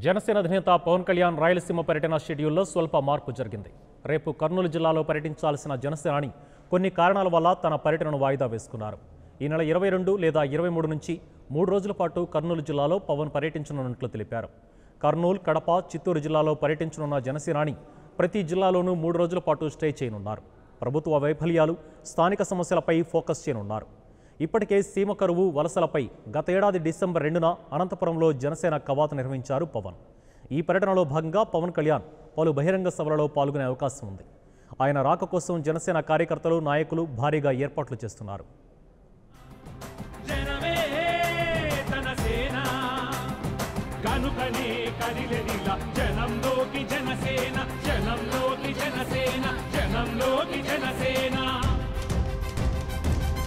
జనసేన అధినేత పవన్ కళ్యాణ్ రాయలసీమ పర్యటన షెడ్యూల్లో స్వల్ప మార్పు జరిగింది. రేపు కర్నూలు జిల్లాలో పర్యటించాల్సిన జనసేనాని కొన్ని కారణాల వల్ల తన పర్యటనను వాయిదా వేసుకున్నారు. ఈ నెల 22 లేదా 23 నుంచి 3 రోజుల పాటు కర్నూలు జిల్లాలో పవన్ పర్యటించనున్నట్లు తెలిపారు. కర్నూలు, కడప, చిత్తూరు జిల్లాలో పర్యటించనున్న జనసేనాని ప్రతి జిల్లాలోనూ 3 రోజుల పాటు స్టే చేయనున్నారు. ప్రభుత్వ వైఫల్యాలు, స్థానిక సమస్యలపై ఫోకస్ చేయనున్నారు. ఇప్పటికే సీమ కరువు, వలసలపై గత ఏడాది డిసెంబర్ 2న అనంతపురంలో జనసేన కవాతు నిర్వహించారు పవన్. ఈ పర్యటనలో భాగంగా పవన్ కళ్యాణ్ పలు బహిరంగ సభలలో పాల్గొనే అవకాశం ఉంది. ఆయన రాక కోసం జనసేన కార్యకర్తలు, నాయకులు భారీగా ఏర్పాట్లు చేస్తున్నారు.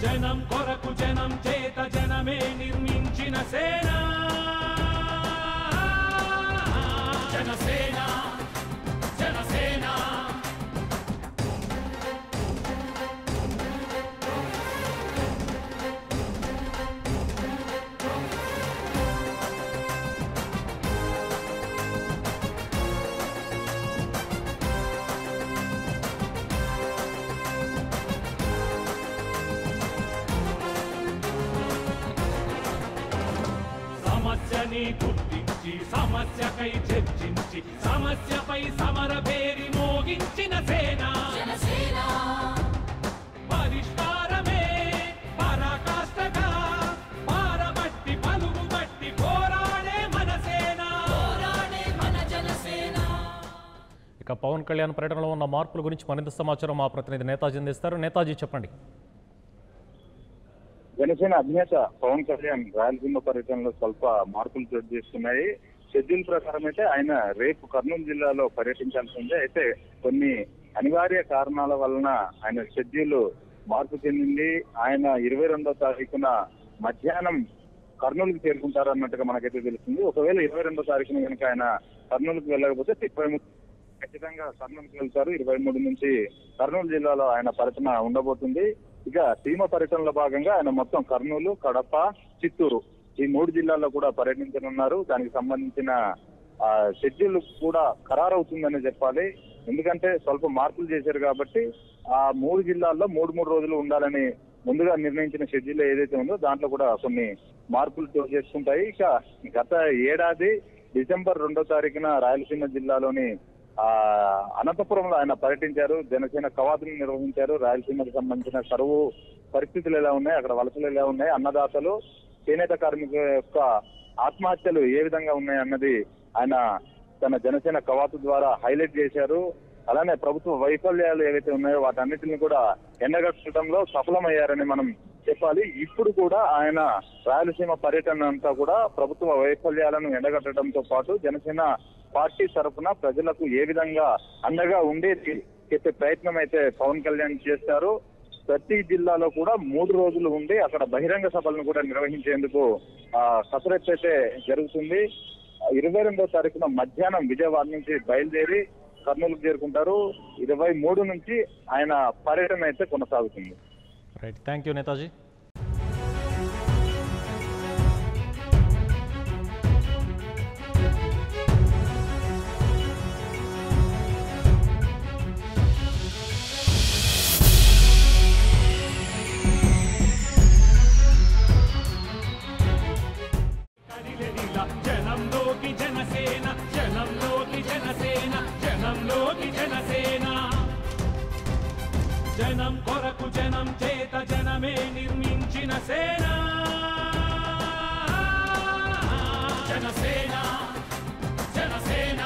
జనం కొరకు జనం చేత జనమే నిర్మించిన సేన జనసేన జనసేన. సమస్యని గుర్తించి సమస్యకై చర్చించి సమస్యపై సమర భేరి మోగించిన సేన పరిష్కారమే పరాకాష్ఠగా పారబట్టి పలుగుబట్టి పోరాడే మన సేన మన జనసేన. ఇక పవన్ కళ్యాణ్ పర్యటనలో ఉన్న మార్పుల గురించి మరింత సమాచారం మా ప్రతినిధి నేతాజీ అందిస్తారు. నేతాజీ, చెప్పండి. జనసేన అధినేత పవన్ కళ్యాణ్ రాయలసీమ పర్యటనలో స్వల్ప మార్పులు చోటు చేసుకున్నాయి. షెడ్యూల్ ప్రకారం అయితే ఆయన రేపు కర్నూలు జిల్లాలో పర్యటించాల్సి ఉంది. అయితే కొన్ని అనివార్య కారణాల వలన ఆయన షెడ్యూల్ మార్పు చెందింది. ఆయన 22వ తారీఖున మధ్యాహ్నం కర్నూలుకు చేరుకుంటారన్నట్టుగా మనకైతే తెలుస్తుంది. ఒకవేళ 22వ తారీఖున కనుక ఆయన కర్నూలుకు వెళ్ళకపోతే 23 ఖచ్చితంగా కర్నూలుకు వెళ్తారు. 23 నుంచి కర్నూలు జిల్లాలో ఆయన పర్యటన ఉండబోతుంది. ఇక సీమ పర్యటనలో భాగంగా ఆయన మొత్తం కర్నూలు, కడప, చిత్తూరు ఈ 3 జిల్లాల్లో కూడా పర్యటించనున్నారు. దానికి సంబంధించిన షెడ్యూల్ కూడా ఖరారవుతుందని చెప్పాలి. ఎందుకంటే స్వల్ప మార్పులు చేశారు కాబట్టి ఆ 3 జిల్లాల్లో 3 రోజులు ఉండాలని ముందుగా నిర్ణయించిన షెడ్యూల్ ఏదైతే ఉందో దాంట్లో కూడా కొన్ని మార్పులు చోటు చేసుకుంటాయి. ఇక గత ఏడాది డిసెంబర్ 2వ తారీఖున రాయలసీమ జిల్లాలోని అనంతపురంలో ఆయన పర్యటించారు. జనసేన కవాతును నిర్వహించారు. రాయలసీమకు సంబంధించిన కరువు పరిస్థితులు ఎలా ఉన్నాయి, అక్కడ వలసలు ఎలా ఉన్నాయి, అన్నదాతలు, చేనేత కార్మికుల యొక్క ఆత్మహత్యలు ఏ విధంగా ఉన్నాయి అన్నది ఆయన తన జనసేన కవాతు ద్వారా హైలైట్ చేశారు. అలానే ప్రభుత్వ వైఫల్యాలు ఏవైతే ఉన్నాయో వాటన్నిటిని కూడా ఎండగట్టడంలో సఫలమయ్యారని మనం చెప్పాలి. ఇప్పుడు కూడా ఆయన రాయలసీమ పర్యటన అంతా కూడా ప్రభుత్వ వైఫల్యాలను ఎండగట్టడంతో పాటు జనసేన పార్టీ తరఫున ప్రజలకు ఏ విధంగా అండగా ఉండేది చెప్పే ప్రయత్నం అయితే పవన్ కళ్యాణ్ చేస్తారు. ప్రతి జిల్లాలో కూడా 3 రోజులు ఉండి అక్కడ బహిరంగ సభలను కూడా నిర్వహించేందుకు కసరత్తు అయితే జరుగుతుంది. 22వ తారీఖున మధ్యాహ్నం విజయవాడ నుంచి బయలుదేరి కర్నూలుకు చేరుకుంటారు. 23 నుంచి ఆయన పర్యటన అయితే కొనసాగుతుంది. Right, thank you Netaji. జనంలోకి జనసేన జనంలోకి జనసేన జనంలోకి జనసేన. జనం కొరకు జనం చేత జనమే నిర్మించిన సేన జనసేన జనసేన.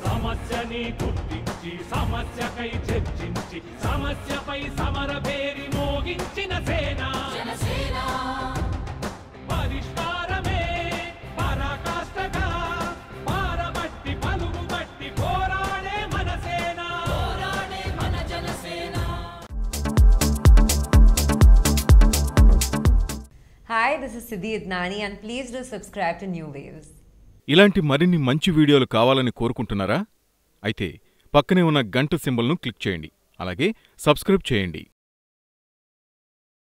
సమస్యని గుర్తించి సమస్యకై చర్చించి సమస్యపై సమర భేరి మోగించిన సేన పరిష్కారమే పరాకాష్ఠగా పారబట్టి పలుగుబట్టి పోరాడే మన సేన Janasena. this is Siddhi Idnani and please do subscribe to New Waves. ఇలాంటి మరిన్ని మంచి వీడియోలు కావాలని కోరుకుంటున్నారా? అయితే పక్కనే ఉన్న గంట సింబల్ను క్లిక్ చేయండి. అలాగే సబ్స్క్రైబ్ చేయండి.